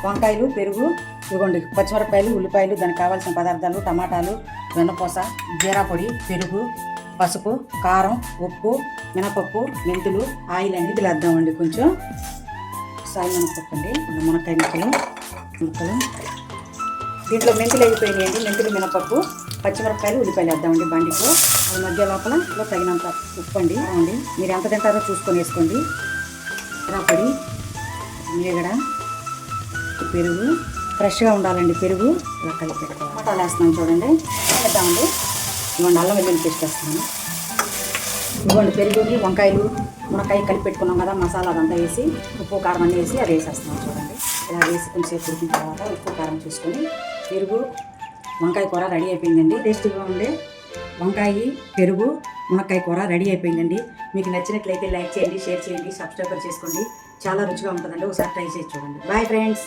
వంకాయలు, పెరుగు, ఇవ్వండి పచ్చిమిరపకాయలు, ఉల్లిపాయలు, దానికి కావాల్సిన పదార్థాలు టమాటాలు, వెన్నపూస, జీరా పొడి, పెరుగు, పసుపు, కారం, ఉప్పు, మినపప్పు, మెంతులు, ఆయిల్ అండి. ఇది వేద్దామండి కొంచెం సాయి మినపప్పు అండి, మునక్కాయ ముక్కలు. దీంట్లో మెంతులు అయిపోయినాయండి. మెంతులు, మినపప్పు, పచ్చిమిరపకాయలు, ఉల్లిపాయలు వేద్దామండి బండిలో. అది మధ్య లోపల తగినంత ఉప్పు అండి. మీరు ఎంత తింటారో చూసుకొని వేసుకోండి. జీరా పొడి, మీగడ, పెరుగు ఫ్రెష్గా ఉండాలండి. పెరుగు ఇలా కలిపి పెట్టుకోవాలి. టమాటాలు వేస్తున్నాను చూడండి. వేద్దామండి. ఇవ్వండి అల్లం వెల్లుల్లి పేస్ట్ వేస్తున్నాను. ఇవ్వండి పెరుగుని, వంకాయలు, మునక్కాయ కలిపి పెట్టుకున్నాం కదా, మసాలా అదంతా వేసి ఉప్పు కారం అన్నీ వేసి అది వేసేస్తున్నాం చూడండి. ఇలా వేసి కొంచెంసేపు ఉడికిన తర్వాత ఉప్పు కారం చూసుకొని పెరుగు, వంకాయ కూర రెడీ అయిపోయిందండి. టేస్టీగా ఉండే వంకాయ, పెరుగు, మునక్కాయ కూర రెడీ అయిపోయిందండి. మీకు నచ్చినట్లయితే లైక్ చేయండి, షేర్ చేయండి, సబ్స్క్రైబ్ చేసుకోండి. చాలా రుచిగా ఉంటుందండి. ఒకసారి ట్రై చేసి చూడండి. Bye friends.